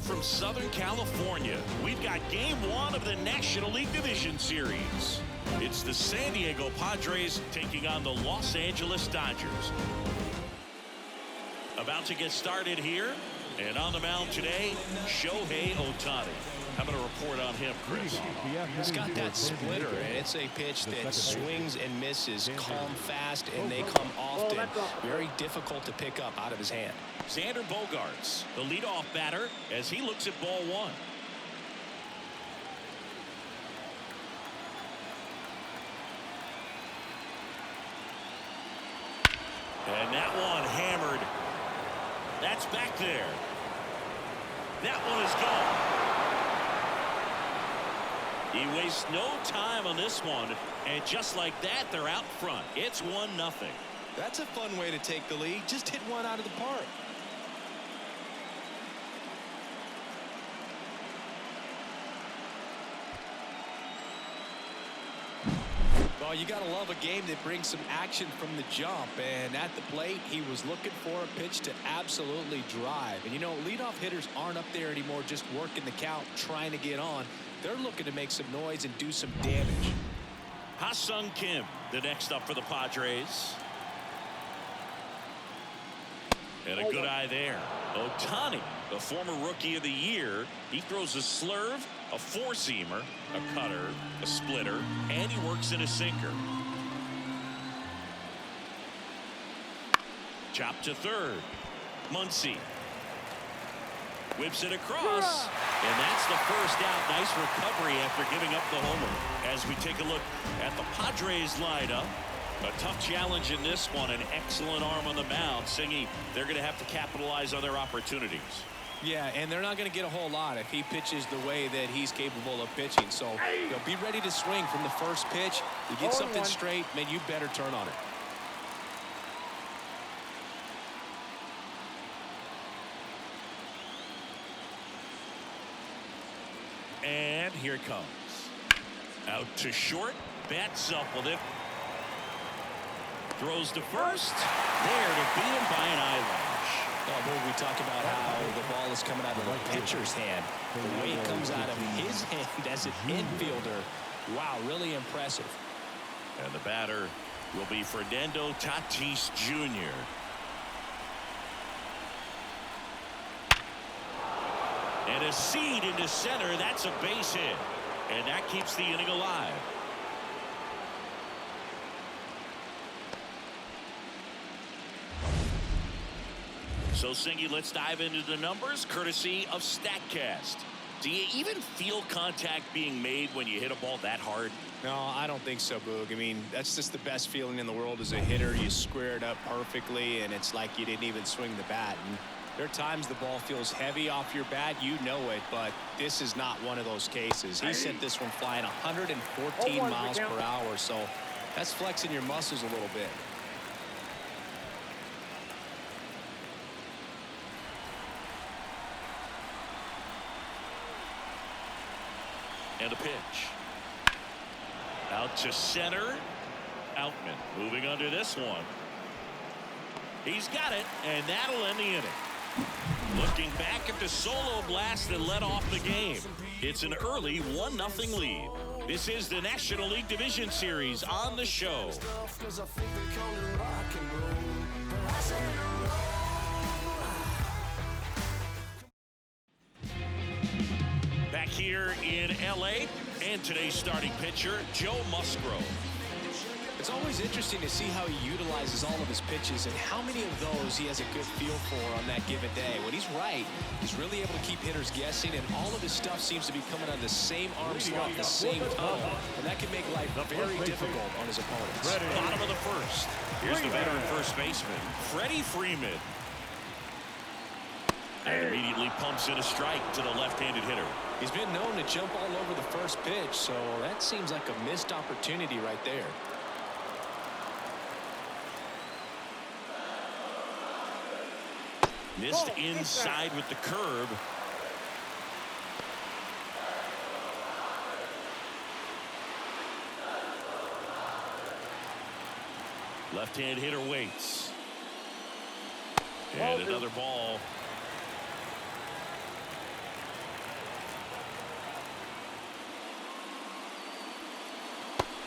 from Southern California. We've got Game 1 of the National League Division Series. It's the San Diego Padres taking on the Los Angeles Dodgers. About to get started here, and on the mound today, Shohei Ohtani. How about a report on him, Chris? He's got that splitter, and it's a pitch that swings and misses, come fast, and they come often. Very difficult to pick up out of his hand. Xander Bogaerts, the leadoff batter, as he looks at ball one. And that one hammered. That's back there. That one is gone. He wastes no time on this one, and just like that, they're out front. It's 1-0. That's a fun way to take the lead. Just hit one out of the park. Well, you got to love a game that brings some action from the jump, and at the plate he was looking for a pitch to absolutely drive. And you know, leadoff hitters aren't up there anymore just working the count, trying to get on. They're looking to make some noise and do some damage. Ha-Sung Kim, the next up for the Padres. And a good eye there. Ohtani, the former Rookie of the Year. He throws a slurve, a four-seamer, a cutter, a splitter, and he works in a sinker. Chop to third. Muncy whips it across, and that's the first out. Nice recovery after giving up the homer. As we take a look at the Padres lineup, a tough challenge in this one. An excellent arm on the mound. Singy, they're going to have to capitalize on their opportunities. Yeah, and they're not going to get a whole lot if he pitches the way that he's capable of pitching. So they'll be ready to swing from the first pitch. You get something straight, man, you better turn on it. And here it comes. Out to short. Bats up with it. Throws to first. There to beat him by an eyelash. Oh, boy, we talk about how the ball is coming out of the pitcher's hand. The way it comes out of his hand as an infielder. Wow, really impressive. And the batter will be Fernando Tatis Jr. And a seed into center. That's a base hit. And that keeps the inning alive. So, Singy, let's dive into the numbers, courtesy of StatCast. Do you even feel contact being made when you hit a ball that hard? No, I don't think so, Boog. I mean, that's just the best feeling in the world as a hitter. You square it up perfectly, and it's like you didn't even swing the bat. And there are times the ball feels heavy off your bat. You know it, but this is not one of those cases. He sent this one flying 114 miles per hour, so that's flexing your muscles a little bit. And a pitch. Out to center. Outman moving under this one. He's got it, and that'll end the inning. Looking back at the solo blast that led off the game. It's an early 1-0 lead. This is the National League Division Series on the show. Back here in LA, and today's starting pitcher, Joe Musgrove. It's always interesting to see how he utilizes all of his pitches and how many of those he has a good feel for on that given day. When he's right, he's really able to keep hitters guessing, and all of his stuff seems to be coming out of the same arm slot at the same time. And that can make life very difficult on his opponents. Bottom of the first. Here's the veteran first baseman, Freddie Freeman. And immediately pumps in a strike to the left-handed hitter. He's been known to jump all over the first pitch, so that seems like a missed opportunity right there. Missed inside with the curve. Left-hand hitter waits. And another ball.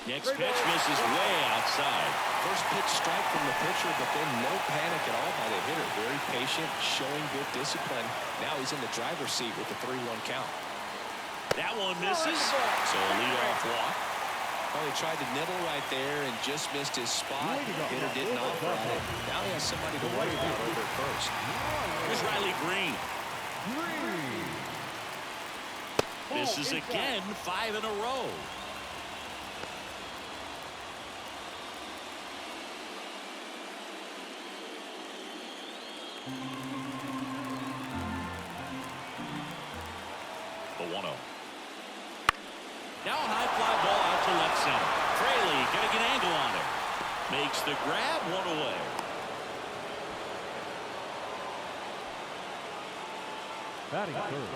Next pitch misses way outside. First pitch strike from the pitcher, but then no panic at all by the hitter. Very patient, showing good discipline. Now he's in the driver's seat with the 3-1 count. That one misses. So a leadoff walk. Well, he tried to nibble right there and just missed his spot. The hitter didn't offer at it. Now he has somebody to worry about over at first. Here's Riley Green. Misses again, 5 in a row. The 1-0. Now a high fly ball out to left center. Fraley getting an angle on it. Makes the grab, 1 away. Batting third.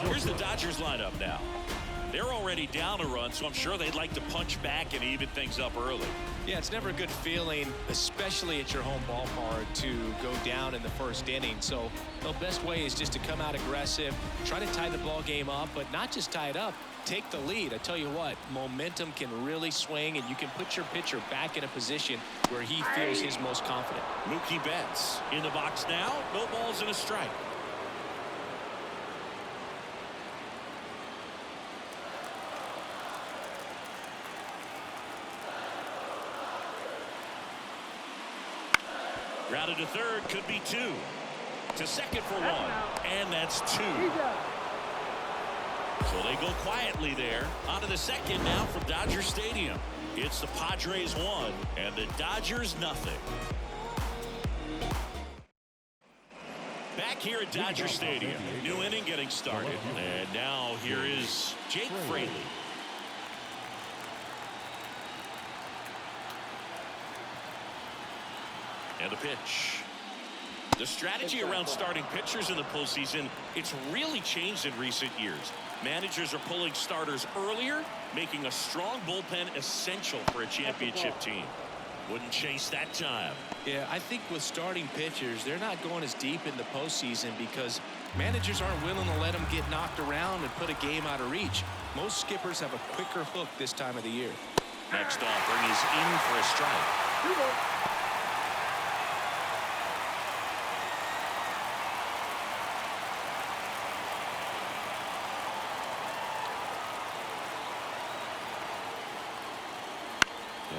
Here's the Dodgers lineup now. They're already down a run, so I'm sure they'd like to punch back and even things up early. Yeah, it's never a good feeling, especially at your home ballpark, to go down in the first inning. So the best way is just to come out aggressive, try to tie the ball game up, but not just tie it up, take the lead. I tell you what, momentum can really swing, and you can put your pitcher back in a position where he feels his most confident. Mookie Betts in the box now. No balls and a strike. Grounded to third, could be 2. To second for 1, and that's 2. So they go quietly there. On to the second now from Dodger Stadium. It's the Padres 1 and the Dodgers nothing. Back here at Dodger Stadium, new inning getting started. And now here is Jake Fraley. And the pitch. The strategy around starting pitchers in the postseason, it's really changed in recent years. Managers are pulling starters earlier, making a strong bullpen essential for a championship team. Wouldn't chase that time. Yeah, I think with starting pitchers, they're not going as deep in the postseason because managers aren't willing to let them get knocked around and put a game out of reach. Most skippers have a quicker hook this time of the year. Next offering is in for a strike.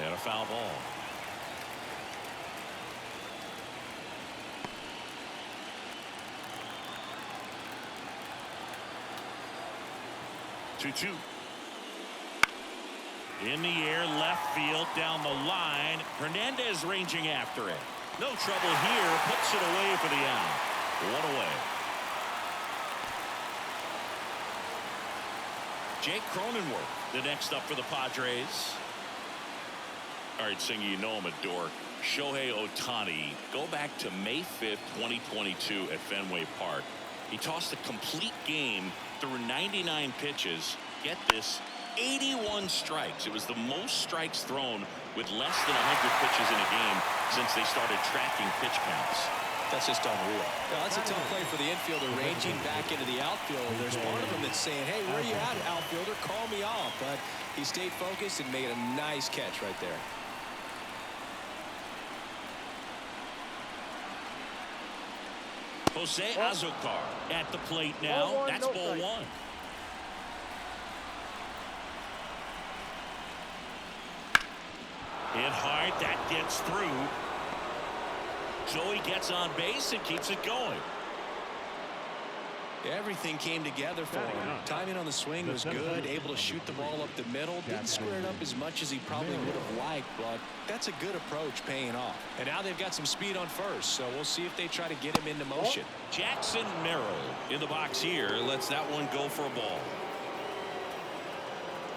And a foul ball. Two. In the air, left field, down the line. Hernandez ranging after it. No trouble here. Puts it away for the out. 1 away. Jake Cronenworth, the next up for the Padres. All right, Singer, you know I'm a dork. Shohei Ohtani, go back to May 5th, 2022 at Fenway Park. He tossed a complete game through 99 pitches. Get this, 81 strikes. It was the most strikes thrown with less than 100 pitches in a game since they started tracking pitch counts. That's just unreal. Now, that's a tough play for the infielder ranging back into the outfield. There's one of them that's saying, hey, where are you at, outfielder? Call me off. But he stayed focused and made a nice catch right there. Jose Azocar at the plate now. That's ball 1. Hit hard. That gets through. Joey gets on base and keeps it going. Everything came together for him. Timing on the swing was good. Able to shoot the ball up the middle. Didn't square it up as much as he probably would have liked, but that's a good approach paying off. And now they've got some speed on first, so we'll see if they try to get him into motion. Jackson Merrill in the box here. Lets that one go for a ball.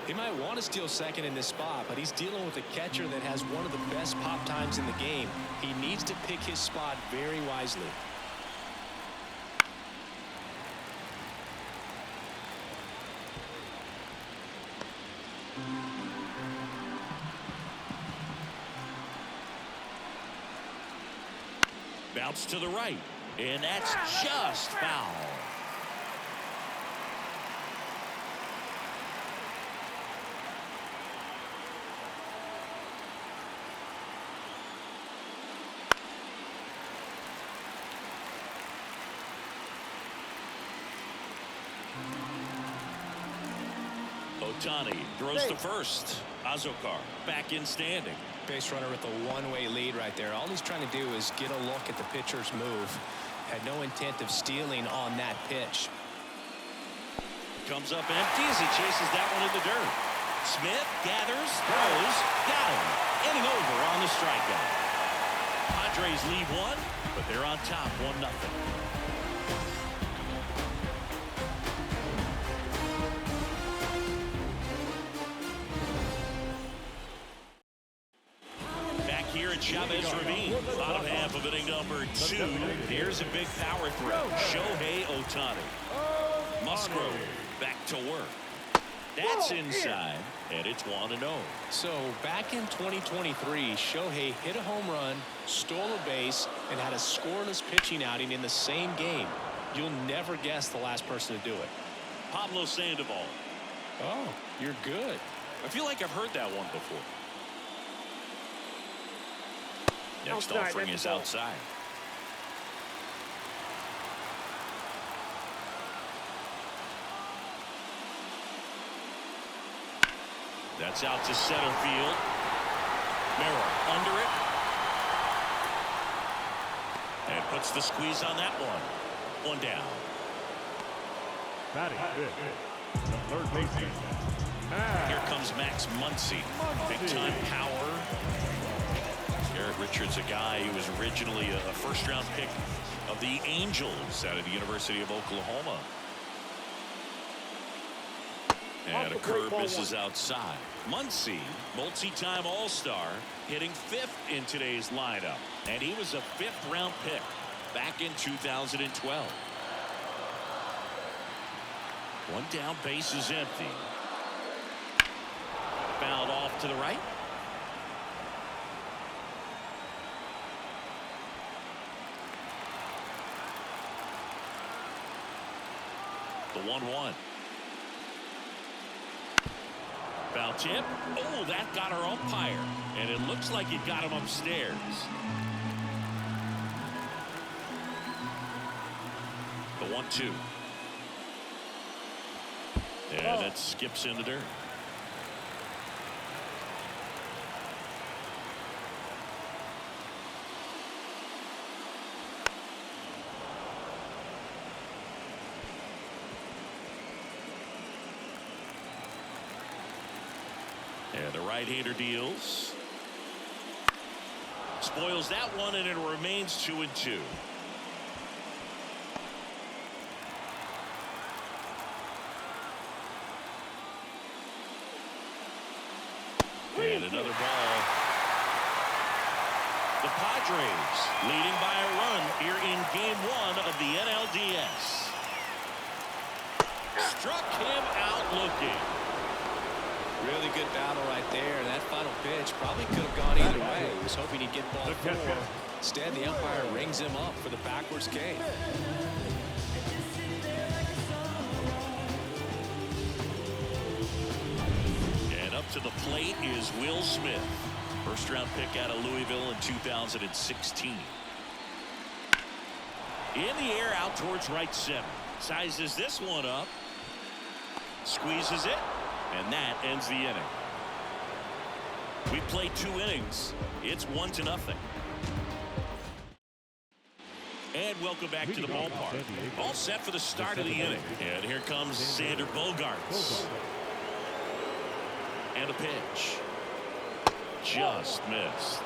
He might want to steal second in this spot, but he's dealing with a catcher that has one of the best pop times in the game. He needs to pick his spot very wisely. Bounce to the right, and that's just foul. Ohtani throws to first. Azokar back in standing. Base runner with a one-way lead right there. All he's trying to do is get a look at the pitcher's move. Had no intent of stealing on that pitch. Comes up empty as he chases that one in the dirt. Smith gathers, throws, got him. Inning over on the strikeout. Padres lead one, but they're on top 1-0. Here at Chavez Ravine, bottom half of inning number 2. Here's a big power throw. Shohei Ohtani. Musgrove back to work. That's inside, and it's 1-0. So back in 2023, Shohei hit a home run, stole a base, and had a scoreless pitching outing in the same game. You'll never guess the last person to do it. Pablo Sandoval. Oh, you're good. I feel like I've heard that one before. Next offering is outside. That's out to center field. Mera under it. And puts the squeeze on that one. One down. Batting fifth, the third baseman. Here comes Max Muncy. Big time power. Garrett Richards, a guy who was originally a first-round pick of the Angels out of the University of Oklahoma. And a curve misses outside. Muncy, multi-time All-Star, hitting 5th in today's lineup. And he was a 5th-round pick back in 2012. One down, base is empty. Fouled off to the right. The 1-1. Foul tip. Oh, that got our umpire. And it looks like it got him upstairs. The 1-2. And it skips in the dirt. And the right-hander deals. Spoils that one, and it remains 2-2. And another ball. The Padres leading by a run here in Game 1 of the NLDS. Struck him out looking. Really good battle right there. And that final pitch probably could have gone either way. He was hoping he'd get ball 4. Instead, the umpire rings him up for the backwards K. And up to the plate is Will Smith. First-round pick out of Louisville in 2016. In the air out towards right center. Sizes this one up. Squeezes it. And that ends the inning. We played 2 innings. It's 1-0. And welcome back to the ballpark. All set for the start of the inning. And here comes Sander Bogarts. And a pitch. Just missed.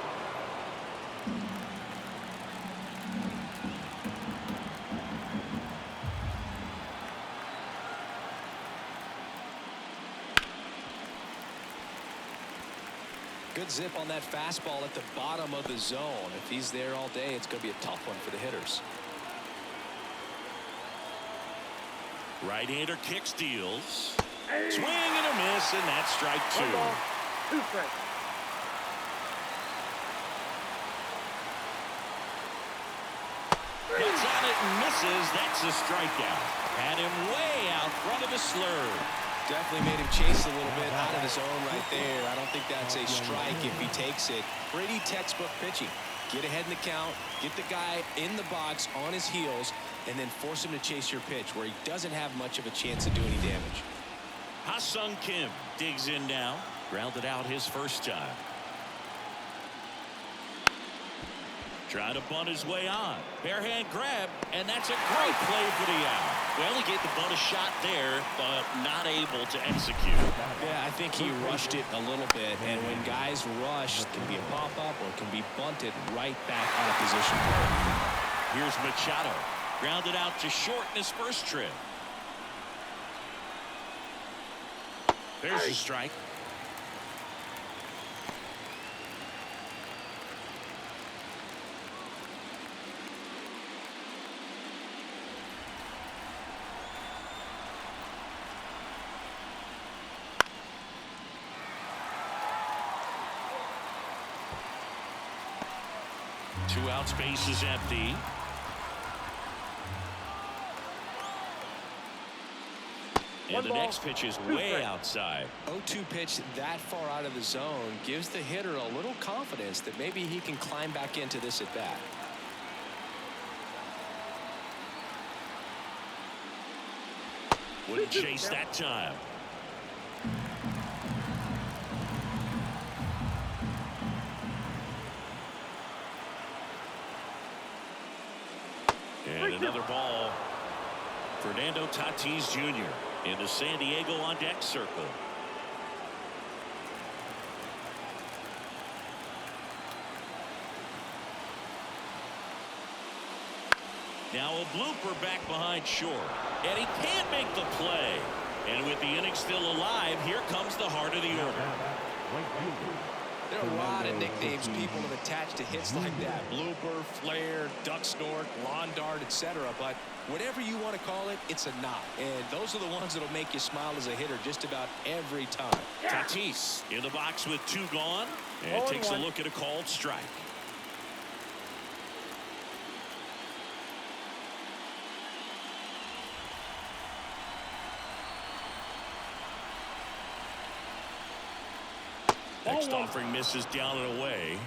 Good zip on that fastball at the bottom of the zone. If he's there all day, it's going to be a tough one for the hitters. Right-hander kicks, deals. Swing and a miss, and that's strike 2. Hits on it and misses. That's a strikeout. Had him way out front of the slurve. Definitely made him chase a little bit out of the zone right there. I don't think that's a strike if he takes it. Pretty textbook pitching. Get ahead in the count, get the guy in the box on his heels, and then force him to chase your pitch where he doesn't have much of a chance to do any damage. Ha-Sung Kim digs in now. Grounded out his first time. Trying to bunt his way on. Bare hand grab, and that's a great play for the out. Well, he gave the bunt a shot there, but not able to execute. Yeah, I think he rushed it a little bit, and when guys rush, it can be a pop-up or it can be bunted right back out of position. Here's Machado. Grounded out to short in his first trip. There's a strike. Two out, space is empty. And the next pitch is way outside. 0-2 pitch that far out of the zone gives the hitter a little confidence that maybe he can climb back into this at bat. Wouldn't chase that time. And another ball. Fernando Tatis Jr. in the San Diego on deck circle. Now a blooper back behind short. And he can't make the play. And with the inning still alive, here comes the heart of the order. There are a lot of nicknames people have attached to hits like that. Blooper, flare, duck snort, lawn dart, etc. But whatever you want to call it, it's a knot. And those are the ones that'll make you smile as a hitter just about every time. Tatis in the box with two gone. And takes a look at a called strike. Next offering misses down and away.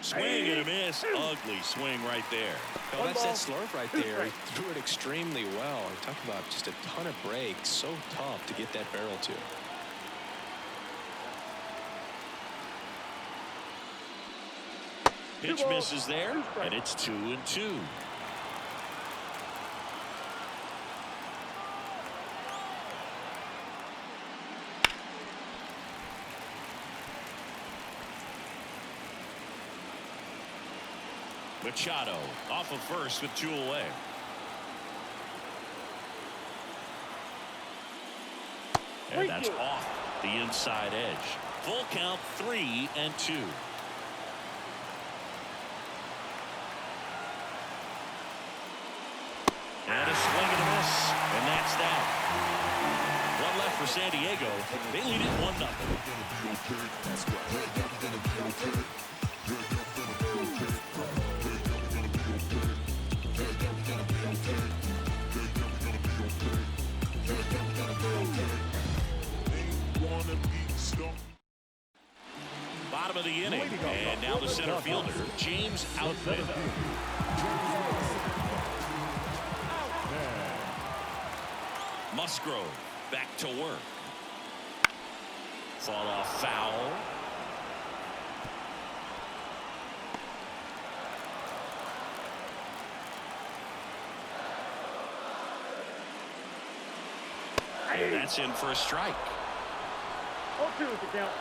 Swing and a miss. Ugly swing right there. Oh, that's that slurve right there. He threw it extremely well. We're talking about just a ton of breaks. So tough to get that barrel to. Pitch misses there, and it's 2-2. Machado off of first with two away. And that's off the inside edge. Full count, 3-2. And a swing and a miss. And that's that. One left for San Diego. They lead it 1-0. Bottom of the inning, and now the center fielder, James Outman. Musgrove back to work. Fall off foul. And that's in for a strike. 0-2 is the count.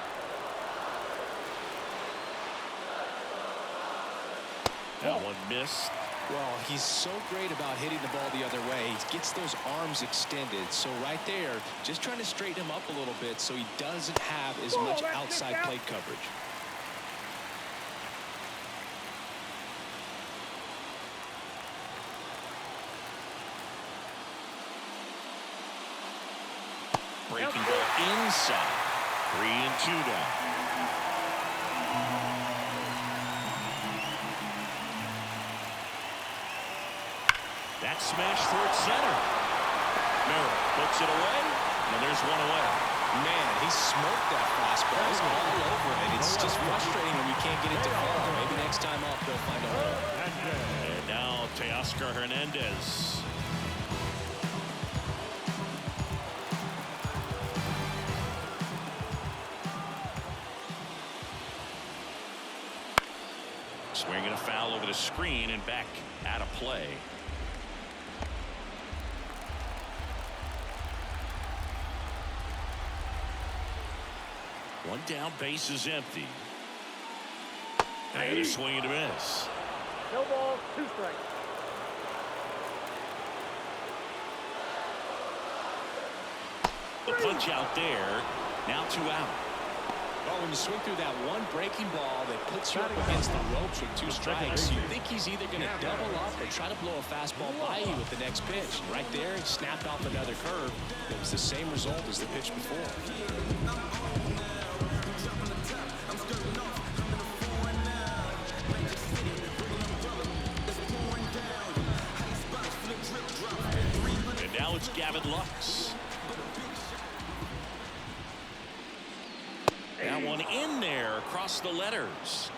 That one missed. Well, he's so great about hitting the ball the other way. He gets those arms extended. So right there, just trying to straighten him up a little bit so he doesn't have as much outside plate coverage. Breaking ball inside. 3-2 down. That's smashed towards center. Merrill puts it away, and there's one away. Man, he smoked that fastball. He's all over it. It's just frustrating when you can't get it to fall. Maybe next time up they'll find a hole. And now Teoscar Hernandez. Swinging a foul over the screen and back out of play. One down, base is empty. And a swing and a miss. No ball, 2 strikes. The punch out there. Now 2 out. Well, when you swing through that one breaking ball that puts you up against the ropes with 2 strikes, you think he's either going to double up or try to blow a fastball by you with the next pitch. Right there, he snapped off another curve. It was the same result as the pitch before. And now it's Gavin Lux. That one in there across the letters.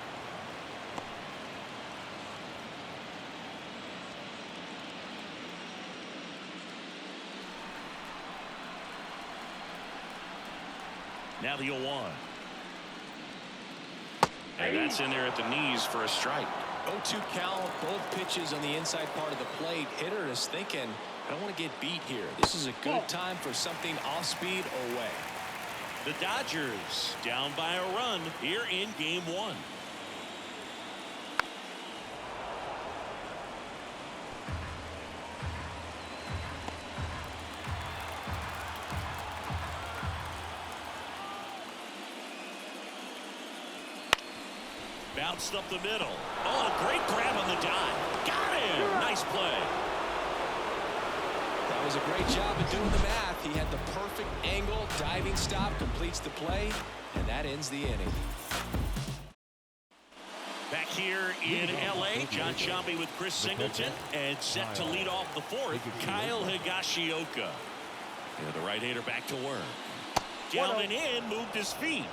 Now the 0-1. And that's in there at the knees for a strike. 0-2 count, both pitches on the inside part of the plate. Hitter is thinking, I don't want to get beat here. This is a good time for something off speed or away. The Dodgers down by a run here in game 1. Bounced up the middle. Oh, great grab on the dive. Got him. Nice play. That was a great job of doing the math. He had the perfect angle. Diving stop completes the play, and that ends the inning. Back here in L.A., John Sciambi with Chris Singleton, and set to lead off the 4th, Kyle Higashioka. And the right-hander back to work. Down and in, moved his feet.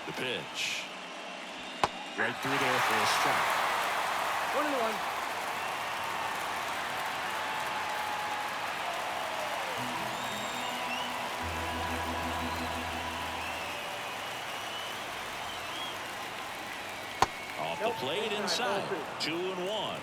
The pitch. Right through there for a strike. 1-1. Off the plate inside. 2-1.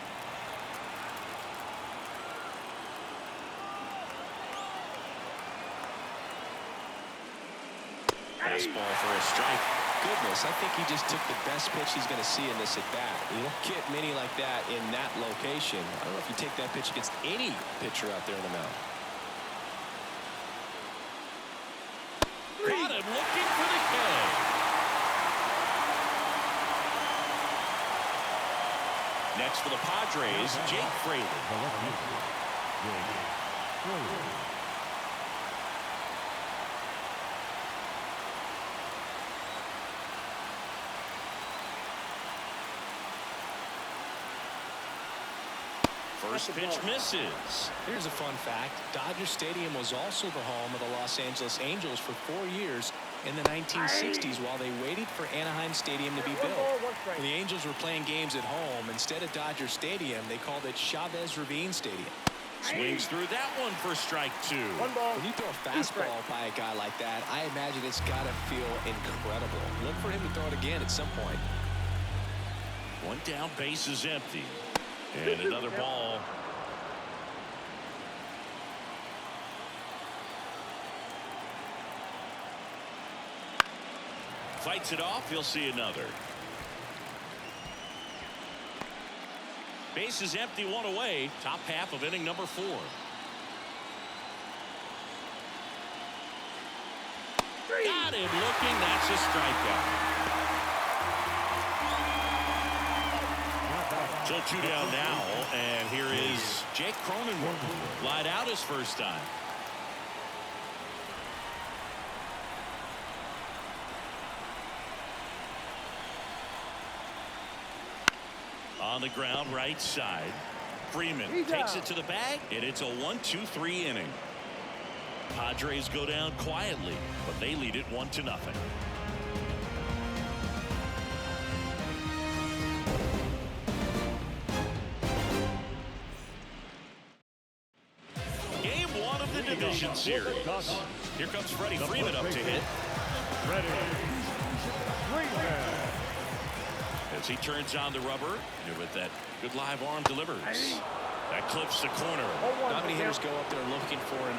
Fastball for a strike. Goodness, I think he just took the best pitch he's going to see in this at-bat. You don't get many like that in that location. I don't know if you take that pitch against any pitcher out there on the mound. Got him looking for the K. Next for the Padres, Jake Fraley. First pitch misses. Here's a fun fact. Dodger Stadium was also the home of the Los Angeles Angels for 4 years in the 1960s while they waited for Anaheim Stadium to be built. When the Angels were playing games at home, instead of Dodger Stadium, they called it Chavez Ravine Stadium. Swings through that one for strike 2. When you throw a fastball by a guy like that, I imagine it's got to feel incredible. Look for him to throw it again at some point. One down, base is empty. And another ball. Fights it off. He'll see another. Base is empty, 1 away. Top half of inning number 4. Got him looking. That's a strikeout. So 2 down now, and here is Jake Cronenworth. Lied out his first time. On On the ground right side. Freeman takes it to the bag, and it's a 1-2-3 inning. Padres go down quietly, but they lead it 1-0. Game 1 of the division series. Here comes Freddie Freeman up to hit. As he turns on the rubber, and with that good live arm delivers. That clips the corner. Not many hitters go up there looking for an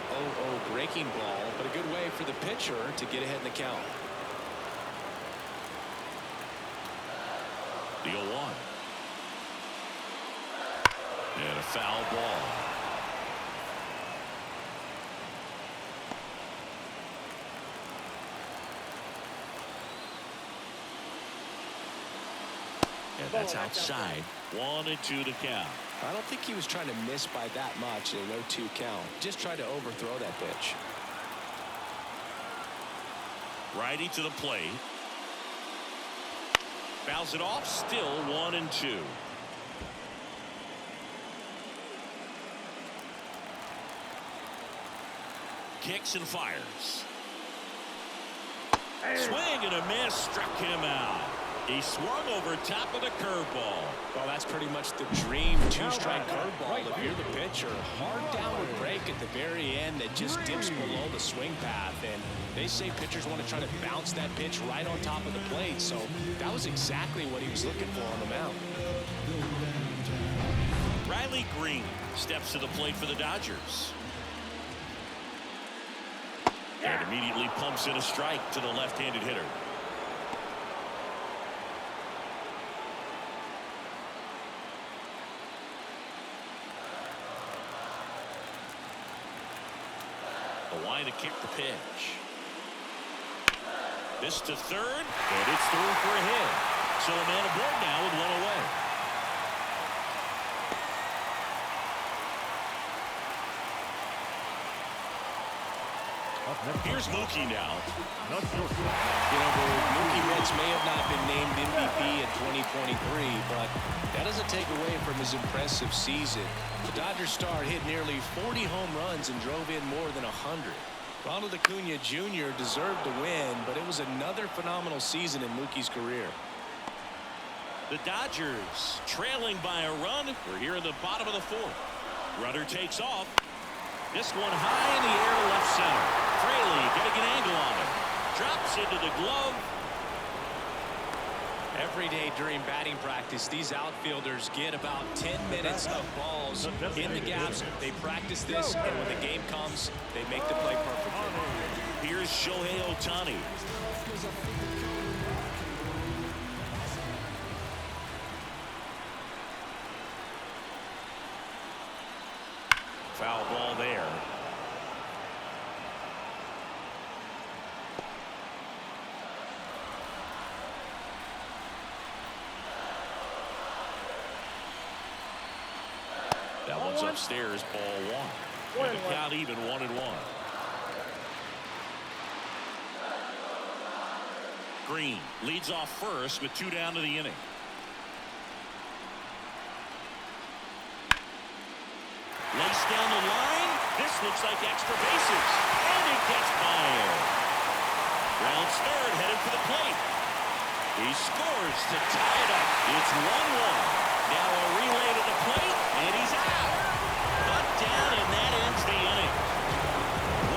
0-0 breaking ball, but a good way for the pitcher to get ahead in the count. The 0-1. And a foul ball. And that's outside. 1-2 to count. I don't think he was trying to miss by that much in a 0-2 count. Just tried to overthrow that pitch. Righty to the plate. Fouls it off. Still 1-2. Kicks and fires. Swing and a miss. Struck him out. He swung over top of the curveball. Well, that's pretty much the dream two-strike curveball. If you're the pitcher, hard downward break at the very end that just dips below the swing path. And they say pitchers want to try to bounce that pitch right on top of the plate. So that was exactly what he was looking for on the mound. Riley Green steps to the plate for the Dodgers. And immediately pumps in a strike to the left-handed hitter. The line to kick the pitch. This to third, and it's through for a hit. So a man aboard now with one away. Here's Mookie now. You know, the Mookie Betts may have not been named MVP in 2023, but that doesn't take away from his impressive season. The Dodgers star hit nearly 40 home runs and drove in more than 100. Ronald Acuna Jr. deserved to win, but it was another phenomenal season in Mookie's career. The Dodgers trailing by a run. We're here in the bottom of the fourth. Runner takes off. This one high in the air to left center. Fraley getting an angle on it. Drops into the glove. Every day during batting practice, these outfielders get about 10 minutes of balls in the gaps. They practice this, and when the game comes, they make the play perfectly. Here's Shohei Ohtani. Foul ball there. That one's upstairs, ball one. And the count even 1-1. Green leads off first with 2 down to the inning. Lace down the line. This looks like extra bases. And it gets by him. Rounds third, headed for the plate. He scores to tie it up. It's 1-1. Now a relay to the plate, and he's out. Cut down, and that ends the inning.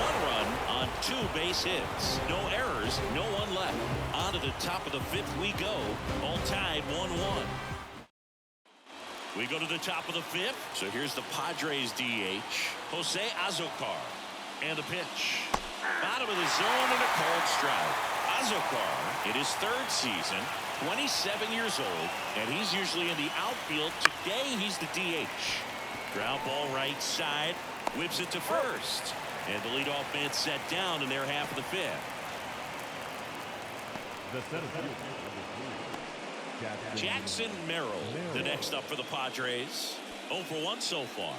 1 run on 2 base hits. No errors, no one left. On to the top of the 5th we go. All tied 1-1. We go to the top of the 5th. So here's the Padres DH, Jose Azocar. And the pitch. Bottom of the zone and a called strike. Azocar, in his 3rd season, 27 years old, and he's usually in the outfield. Today, he's the DH. Ground ball right side, whips it to first. And the leadoff man set down in their half of the 5th. Jackson Merrill, the next up for the Padres. 0 for 1 so far.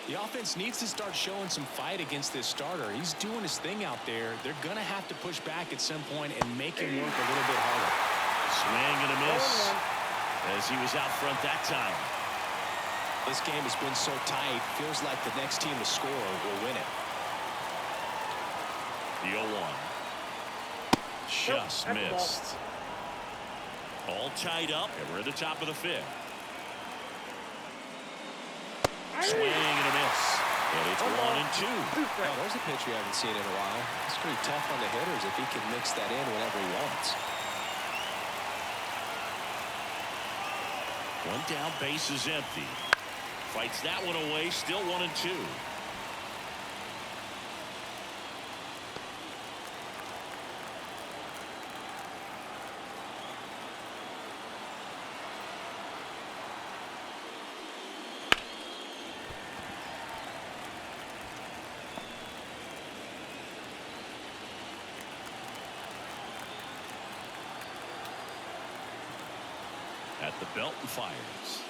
The offense needs to start showing some fight against this starter. He's doing his thing out there. They're going to have to push back at some point and make him work a little bit harder. Swing and a miss. as he was out front that time. This game has been so tight. Feels like the next team to score will win it. The 0-1. Just missed. All tied up, and we're at the top of the 5th. Swing and a miss. And it's 1-2. Oh, there's a pitch we haven't seen in a while. It's pretty tough on the hitters if he can mix that in whenever he wants. One down, base is empty. Fights that one away, still 1-2. At the belt and fires.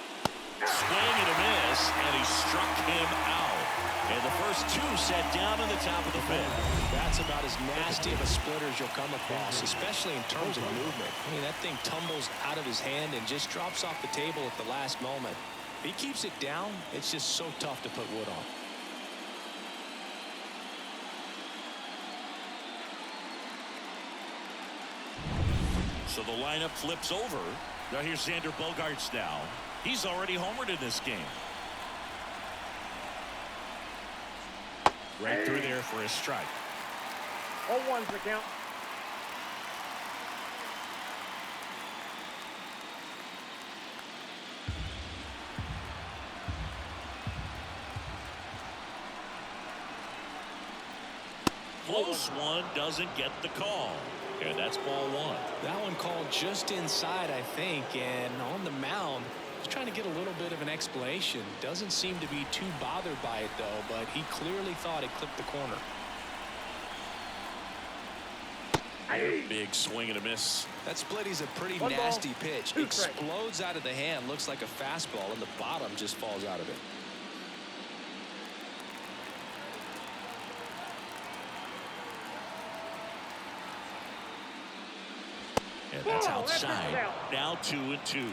Swing and a miss, and he struck him out. And the first 2 set down in the top of the 5th. That's about as nasty of a splitter as you'll come across, especially in terms of movement. I mean, that thing tumbles out of his hand and just drops off the table at the last moment. If he keeps it down, it's just so tough to put wood on. So the lineup flips over. Now here's Xander Bogaerts now. He's already homered in this game. Right through there for a strike. 0-1's the count. Close one, doesn't get the call. And that's ball 1. That one called just inside, I think, and on the mound, he's trying to get a little bit of an explanation. Doesn't seem to be too bothered by it, though, but he clearly thought it clipped the corner. Big swing and a miss. That splitty's a pretty One ball, nasty pitch. 2 strikes. Explodes out of the hand, looks like a fastball, and the bottom just falls out of it. And that's outside. Now 2-2.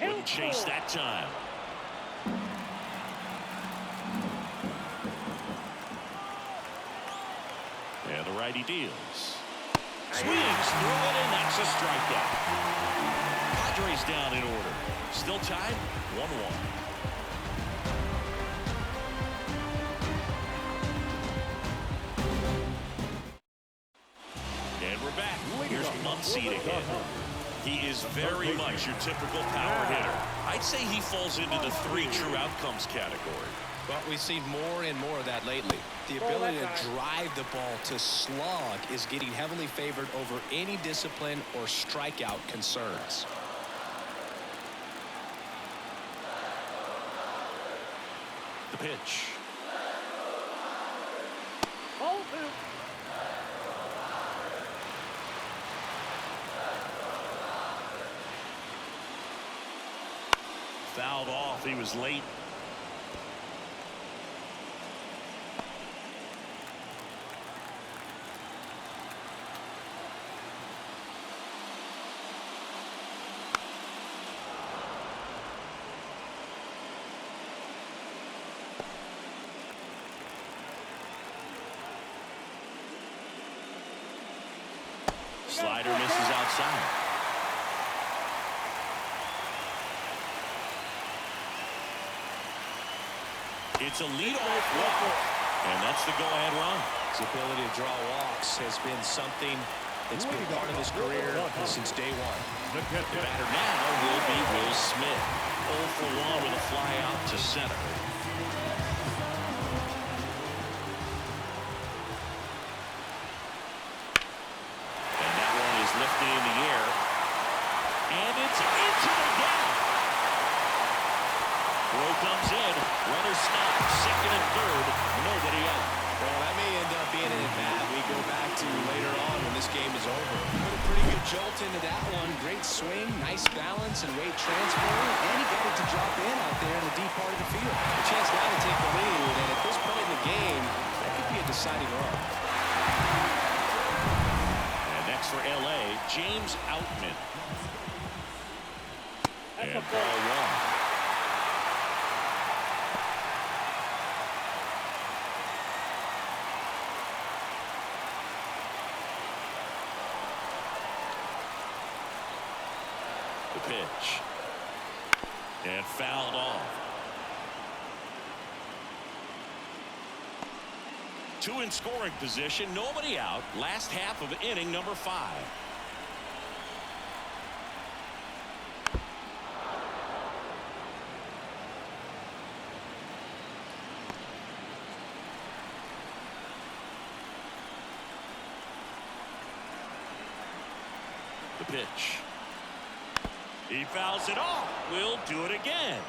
Wouldn't chase that time. And the righty deals. Swings through it, and that's a strikeout. Padres down in order. Still tied 1-1. Here's Muncy to hit. He is very much your typical power hitter. I'd say he falls into the 3 true outcomes category. But we've seen more and more of that lately. The ability to drive the ball to slug is getting heavily favored over any discipline or strikeout concerns. The pitch. Ball 2. Fouled off. He was late. Slider misses outside. It's a leadoff walk, and that's the go-ahead run. His ability to draw walks has been something that's been part of his career since day one. The batter now will be Will Smith. 0 for 1 with a fly out to center. And that one is lifted in the air, and it's into the gap. Throw comes in. Runner stopped. Second and third. Nobody out. Well, that may end up being an at-bat we go back to later on when this game is over. Put a pretty good jolt into that one. Great swing, nice balance and weight transfer, and he got it to drop in out there in the deep part of the field. A chance And ball one. The pitch. And fouled off. 2 in scoring position, nobody out. Last half of inning number 5. The pitch. He fouls it off. We'll do it again.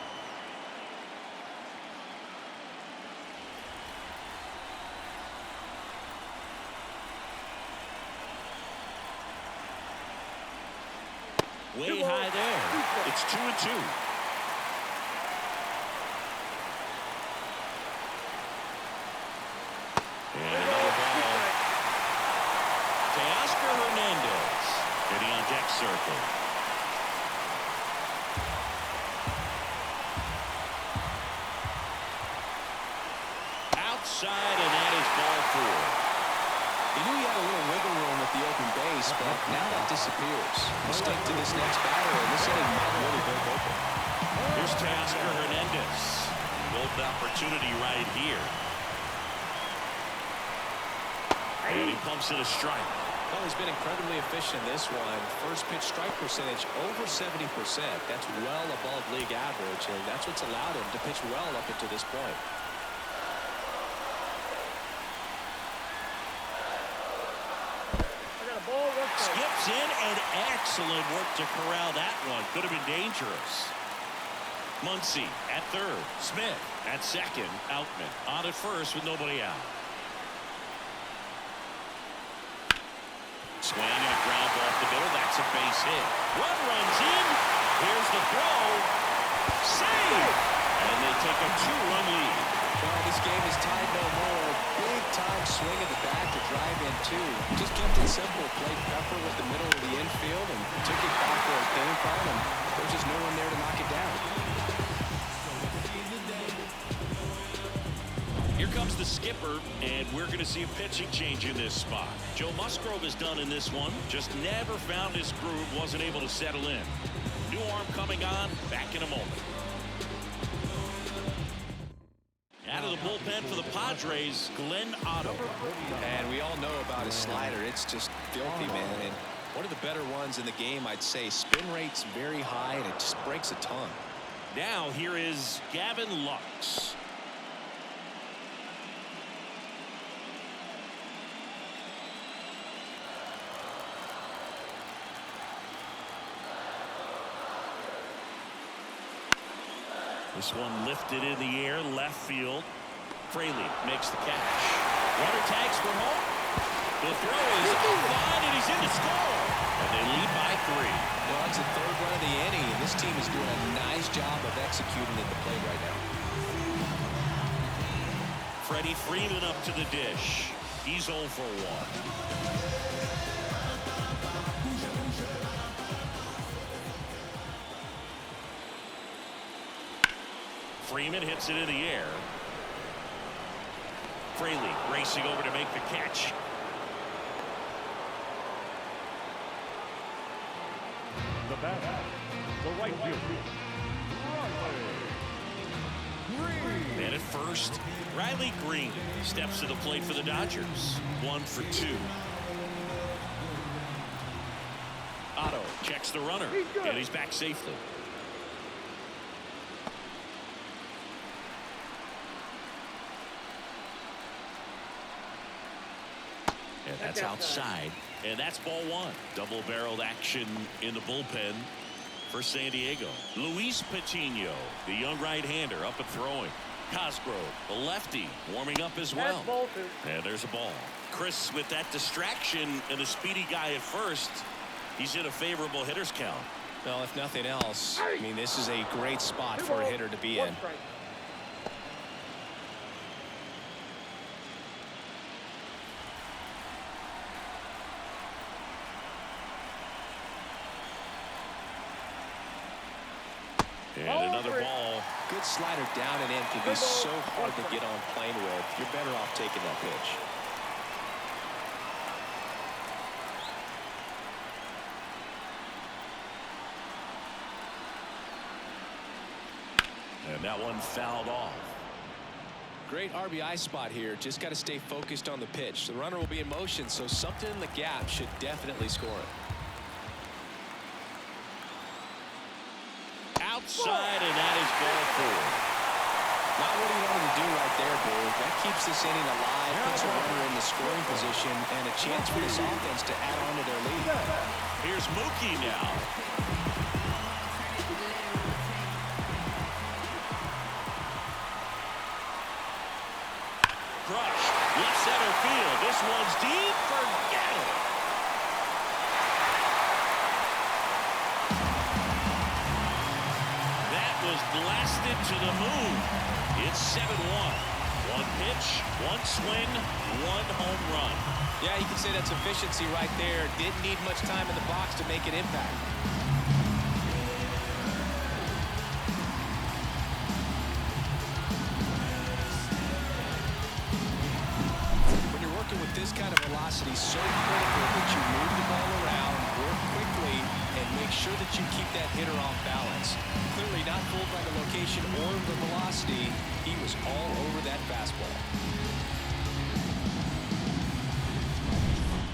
Way high there. It's 2-2. And another ball. Teoscar Hernandez getting on deck circle. Outside, and that is ball 4. He knew he had a little wiggle room with the open base, but now that disappears. He'll stick to this next batter, and this inning might really break open. Here's Teoscar Hernandez. Golden opportunity right here. And he pumps it a strike. Well, he's been incredibly efficient in this one. First pitch strike percentage over 70%. That's well above league average, and that's what's allowed him to pitch well up until this point. Skips in, and excellent work to corral that one. Could have been dangerous. Muncy at third. Smith at second. Outman on at first with nobody out. Swing and a ground ball off the middle. That's a base hit. One runs in. Here's the throw. Save! And they take a 2-run lead. Well, this game is tied no more. Big time swing at the bat to drive in 2. Just kept it simple. Played Pepper with the middle of the infield and took it back where it came from, and there's just no one there to knock it down. Here comes the skipper, and we're going to see a pitching change in this spot. Joe Musgrove is done in this one. Just never found his groove, wasn't able to settle in. New arm coming on, back in a moment. Out of the bullpen for the Padres, Glenn Otto. And we all know about his slider. It's just filthy, man. And one of the better ones in the game, I'd say. Spin rate's very high, and it just breaks a ton. Now here is Gavin Lux. This one lifted in the air, left field. Fraley makes the catch. Runner tags for home. The throw is offline, and he's in to score. And they lead by 3. Well, it's the 3rd run of the inning, and this team is doing a nice job of executing at the plate right now. Freddie Freeman up to the dish. He's 0 for 1. Freeman hits it in the air. Fraley racing over to make the catch. The batter, the right fielder, And at first, Riley Green steps to the plate for the Dodgers. 1 for 2. Otto checks the runner, and he's back safely. And that's outside, and that's ball 1. Double-barreled action in the bullpen for San Diego. Luis Patino, the young right-hander, up and throwing. Cosgrove, the lefty, warming up as well. And there's a ball. Chris, with that distraction and a speedy guy at first, he's in a favorable hitter's count. Well, if nothing else, I mean, this is a great spot for a hitter to be in. And another ball. Good slider down and in can be so hard to get on plane with. You're better off taking that pitch. And that one fouled off. Great RBI spot here. Just got to stay focused on the pitch. The runner will be in motion, so something in the gap should definitely score it. Outside, and that is ball 4. Not what he wanted to do right there, Boo. That keeps this inning alive, puts a runner in the scoring position, and a chance for this offense to add on to their lead. Here's Mookie now. Crushed. Left center field. This one's deep. Forget it. That was blasted to the moon. It's 7-1. One pitch, one swing, one home run. Yeah, you can say that's efficiency right there. Didn't need much time in the box to make an impact. When you're working with this kind of velocity, so critical that you move the ball around, work quickly, and make sure that you keep that hitter off balance. Clearly not fooled by the location or the velocity. He was all over that fastball.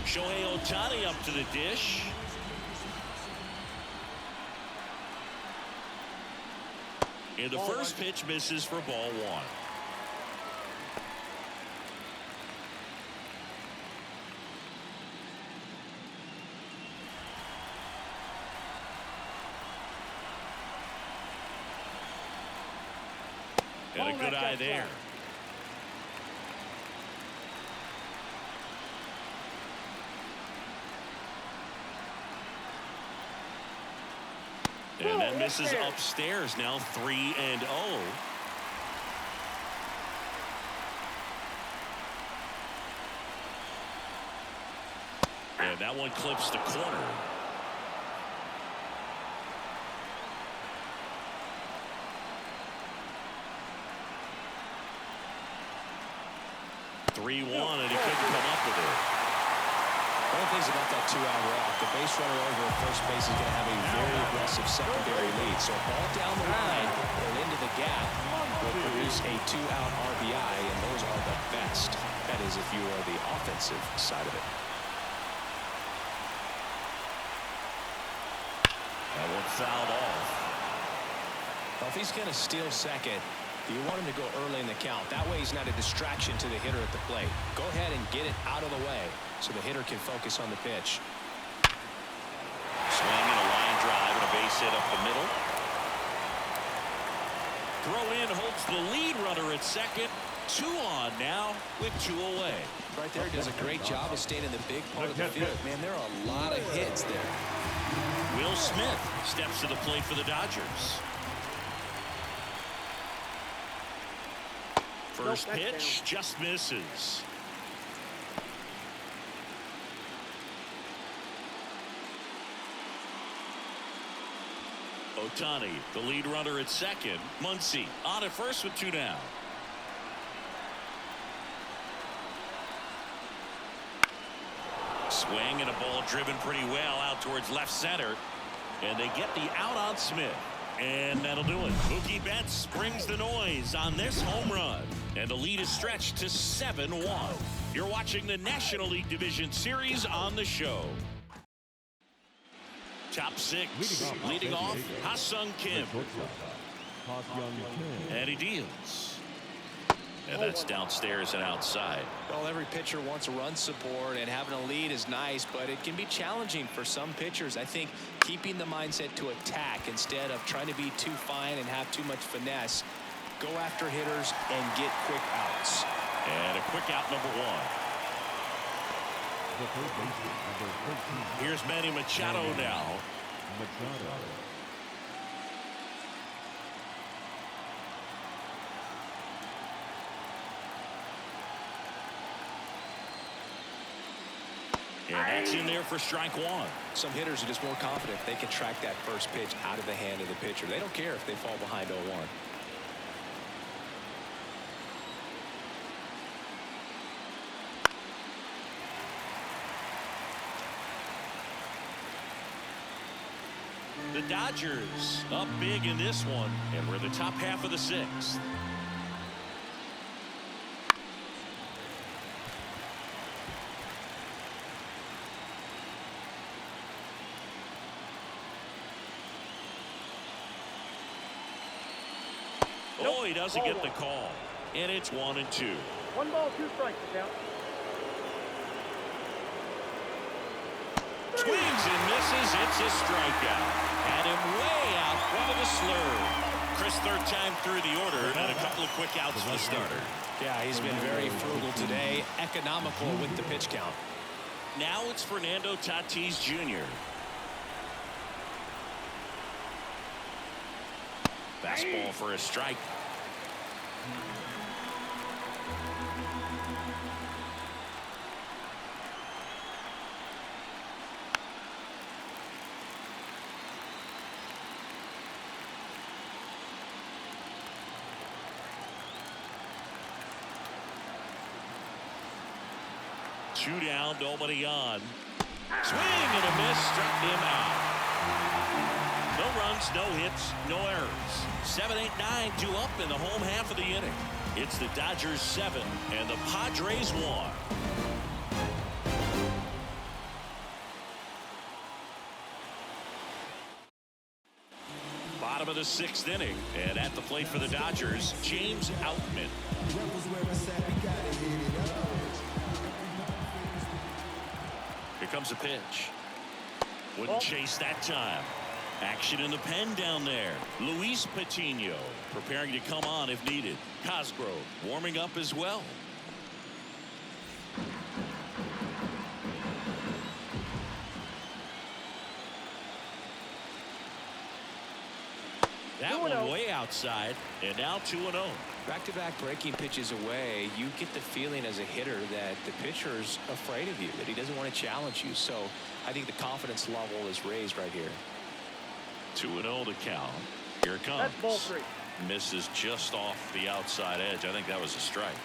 Shohei Ohtani up to the dish. And the first pitch misses for ball 1. And a good eye there. And that misses upstairs now 3-0. And that one clips the corner. (3-1) and he couldn't come up with it. One of the things about that 2-out walk, the base runner over at first base is going to have a very aggressive secondary lead. So a ball down the line or into the gap will produce a 2-out RBI, and those are the best. That is if you are the offensive side of it. That one fouled off. Well, if he's going to steal second, you want him to go early in the count. That way he's not a distraction to the hitter at the plate. Go ahead and get it out of the way so the hitter can focus on the pitch. Swing and a line drive and a base hit up the middle. Throw in holds the lead runner at second. 2 on now with 2 away. Right there, does a great job of staying in the big part of the field. Man, there are a lot of hits there. Will Smith steps to the plate for the Dodgers. First pitch just misses. Ohtani, the lead runner at second. Muncy on at first with 2 down. Swing and a ball driven pretty well out towards left center. And they get the out on Smith. And that'll do it. Mookie Betts brings the noise on this home run. And the lead is stretched to 7-1. You're watching the National League Division Series on the show. Top 6. Leading off, Ha-Sung Kim. And he deals. And that's downstairs and outside. Well, every pitcher wants a run support, and having a lead is nice, but it can be challenging for some pitchers. I think keeping the mindset to attack instead of trying to be too fine and have too much finesse. Go after hitters and get quick outs. And a quick out number 1. Here's Manny Machado now. And that's in there for strike one. Some hitters are just more confident if they can track that first pitch out of the hand of the pitcher. They don't care if they fall behind 0-1. The Dodgers up big in this one, and we're in the top half of the sixth. Oh, he doesn't get the call, and it's 1-2. 1 ball, 2 strikes to count. Swings and misses. It's a strikeout. Had him way out front of the slurve. Chris, third time through the order, and a couple of quick outs for the starter. Yeah, he's been very frugal today, economical with the pitch count. Now it's Fernando Tatis Jr. Fastball for a strike. Two down, nobody on. Swing and a miss, struck him out. No runs, no hits, no errors. 7, 8, 9, 2 up in the home half of the inning. It's the Dodgers 7 and the Padres 1. Bottom of the sixth inning, and at the plate for the Dodgers, James Outman. Here comes a pitch. Wouldn't chase that time. Action in the pen down there. Luis Patino preparing to come on if needed. Cosgrove warming up as well. That one way outside, and now 2-0. Back-to-back breaking pitches away, you get the feeling as a hitter that the pitcher's afraid of you, that he doesn't want to challenge you. So I think the confidence level is raised right here. 2-0 to count. Here it comes. That's ball 3. Misses just off the outside edge. I think that was a strike.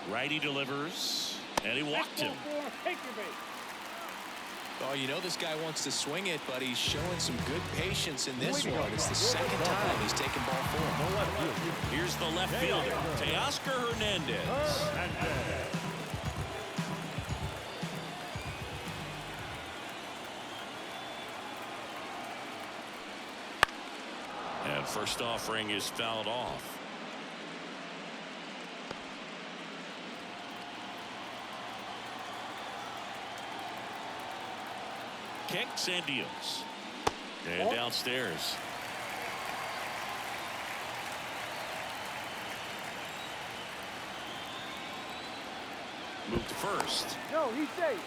Righty delivers, and he walked him. Take your base. Oh, you know this guy wants to swing it, but he's showing some good patience in this one. It's the second time he's taken ball 4. Here's the left fielder, Teoscar Hernandez. And first offering is fouled off. Kicks and deals. And downstairs. Move to first. No, he's safe.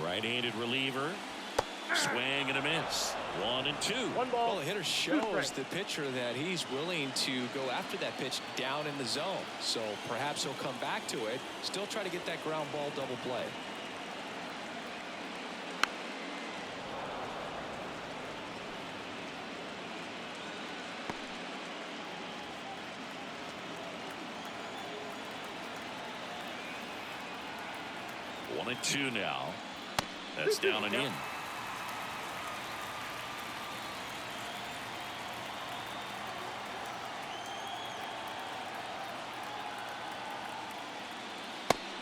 Right-handed reliever. Swing and a miss. 1-2. 1 ball. Well, the hitter shows the pitcher that he's willing to go after that pitch down in the zone. So perhaps he'll come back to it. Still try to get that ground ball double play. One and two now. That's down and in.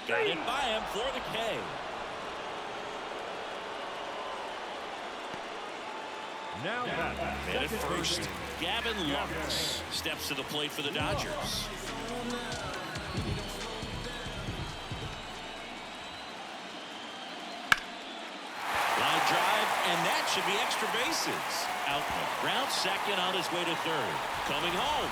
Got it by him for the K. Now And at first, Gavin Lux steps to the plate for the Dodgers. Line drive, and that should be extra bases. Outman round second on his way to third. Coming home.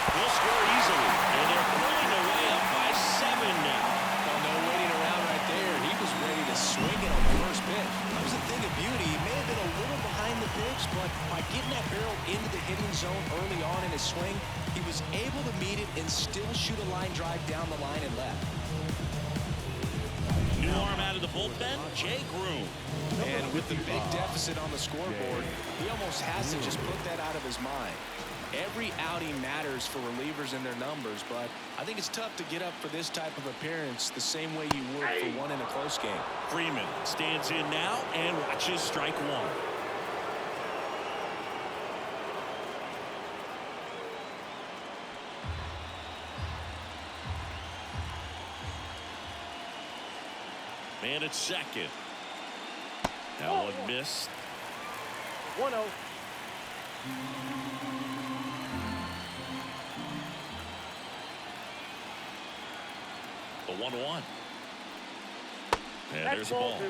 He'll score easily, and they're pulling away up by 7 now. Well, no waiting around right there. He was ready to swing it on the first pitch. That was a thing of beauty. He may have been a little behind the pitch, but by getting that barrel into the hitting zone early on in his swing, he was able to meet it and still shoot a line drive down the line and left. New arm out of the bullpen, Jake Groom. And with the big deficit on the scoreboard, he almost has to just put that out of his mind. Every outing matters for relievers and their numbers, but I think it's tough to get up for this type of appearance the same way you would for one in a close game. Freeman stands in now and watches strike one. Man at second. That one missed. 1-0. The 1-1. And That's there's a ball. 2.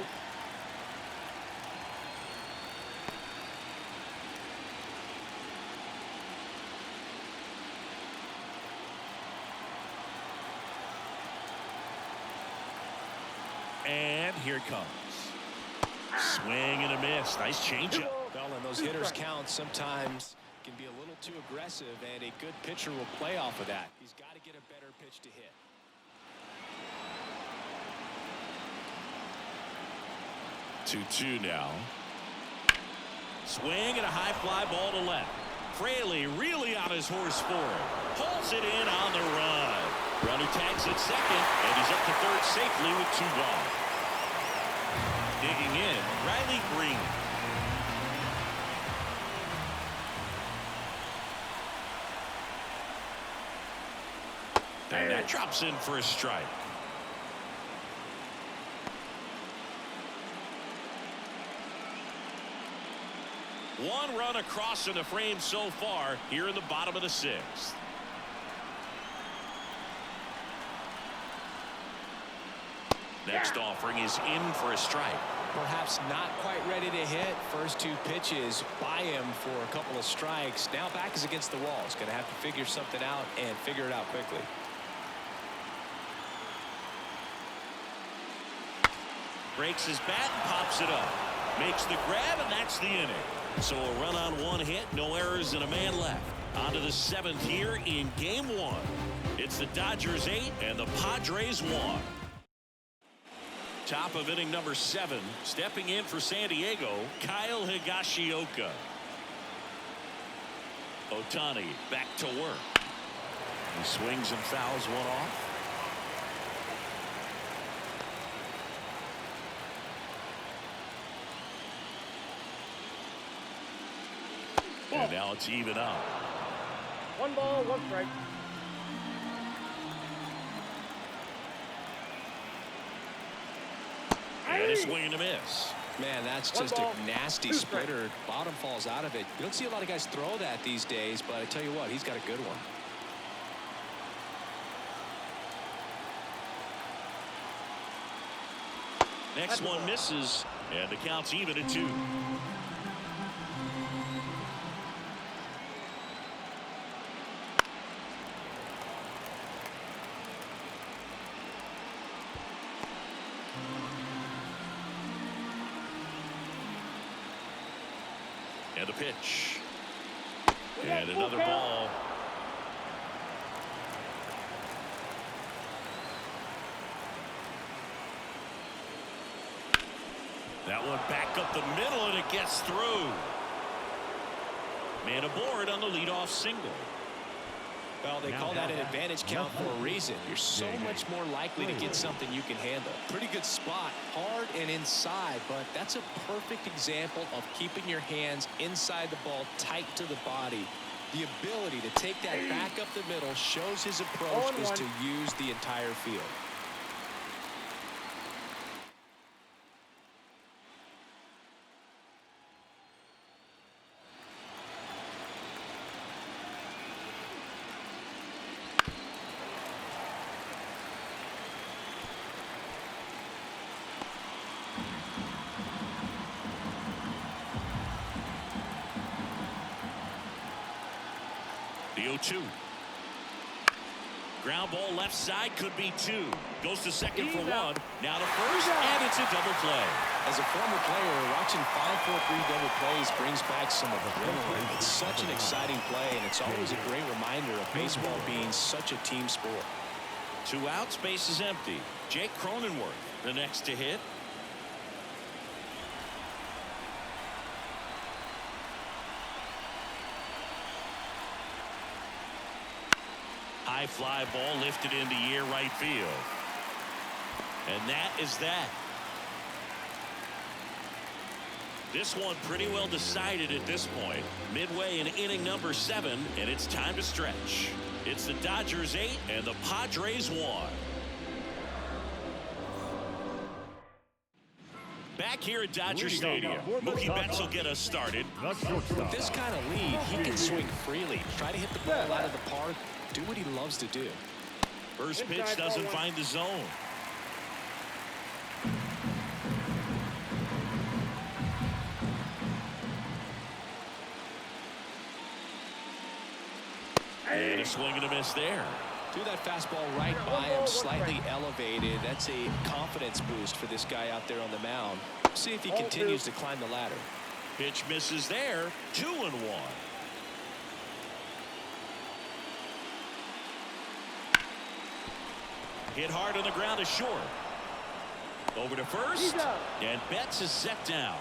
And here it comes. Swing and a miss. Nice changeup. Well, and those hitters count sometimes can be a little too aggressive, and a good pitcher will play off of that. He's got to get a better pitch to hit. Two now. Swing and a high fly ball to left. Fraley really on his horse for it. Pulls it in on the run. Runner tags at second, and he's up to third safely with 2 gone. Digging in, Riley Green. And that drops in for a strike. One run across in the frame so far here in the bottom of the 6th. Next offering is in for a strike. Perhaps not quite ready to hit. First 2 pitches by him for a couple of strikes. Now back is against the wall. He's going to have to figure something out and figure it out quickly. Breaks his bat and pops it up. Makes the grab, and that's the inning. So a run on 1 hit, no errors, and a man left. On to the 7th here in Game 1. It's the Dodgers 8 and the Padres 1. Top of inning number 7. Stepping in for San Diego, Kyle Higashioka. Ohtani back to work. He swings and fouls one off. And now it's even up. 1 ball, 1 strike. And a swing and a miss. Man, that's One just ball, a nasty 2 strikes. splitter. Bottom falls out of it. You don't see a lot of guys throw that these days, but I tell you what, he's got a good one. Next one misses, and the count's even at 2. And a pitch. And another ball. That one back up the middle, and it gets through. Man aboard on the leadoff single. Well, they call that an advantage count for a reason. You're so much more likely to get something you can handle. Pretty good spot, hard and inside, but that's a perfect example of keeping your hands inside the ball, tight to the body. The ability to take that back up the middle shows his approach is to use the entire field. 0-2. Ground ball left side, could be 2. Goes to second for 1. Now to first, and it's a double play. As a former player, watching 5-4-3 double plays brings back some adrenaline. It's such an exciting play, and it's always a great reminder of baseball being such a team sport. 2 outs, base is empty. Jake Cronenworth, the next to hit. High fly ball lifted into near right field. And that is that. This one pretty well decided at this point. Midway in inning number 7, and it's time to stretch. It's the Dodgers 8 and the Padres 1. Back here at Dodger Stadium, Mookie Betts will get us started. With this kind of lead, he can swing freely, try to hit the ball out of the park, do what he loves to do. First pitch doesn't find the zone. And a swing and a miss there. Threw that fastball right by him, slightly elevated. That's a confidence boost for this guy out there on the mound. See if he continues to climb the ladder. Pitch misses there. 2-1. Hit hard on the ground is short. Over to first, and Betts is set down.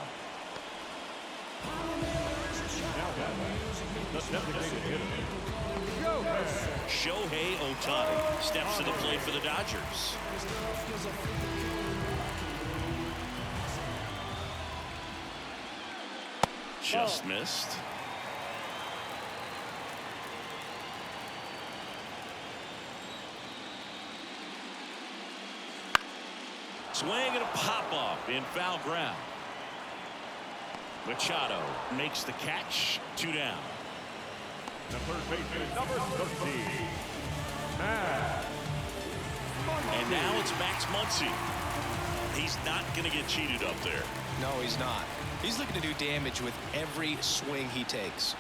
Shohei Ohtani steps to the plate for the Dodgers. Just missed. Swing and a pop-up in foul ground. Machado makes the catch. 2 down. The third baseman, number 13. And now it's Max Muncy. He's not going to get cheated up there. No, he's not. He's looking to do damage with every swing he takes.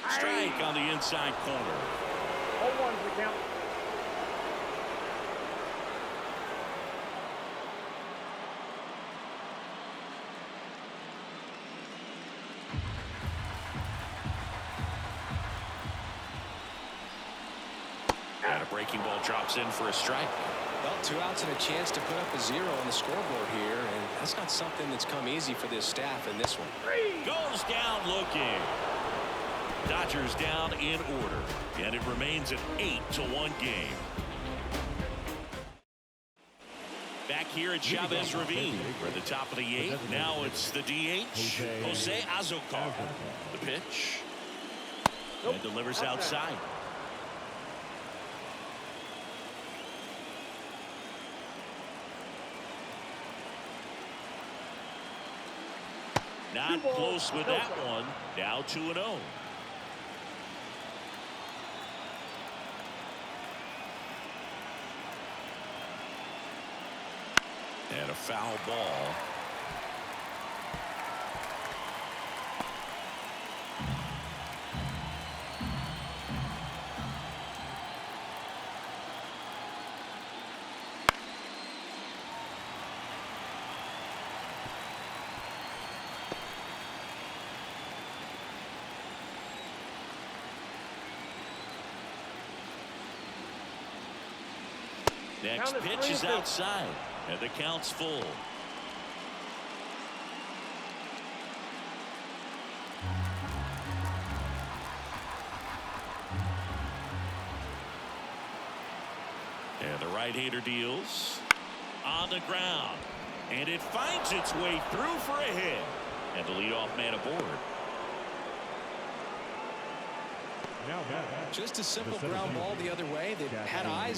Strike on the inside corner. 0-1 the count. And a breaking ball drops in for a strike. Well, 2 outs and a chance to put up a 0 on the scoreboard here, and that's not something that's come easy for this staff in this one. Goes down looking. Dodgers down in order, and it remains an 8-1 game. Back here at Chavez Ravine, we're at the top of the 8th. Now it's the DH, Jose Azocar. The pitch, and delivers outside. Not close with that one. Now 2-0. And a foul ball. Next pitch is outside, and the count's full. And the right-hander deals on the ground, and it finds its way through for a hit, and the leadoff man aboard. Just a simple ground ball the other way that had eyes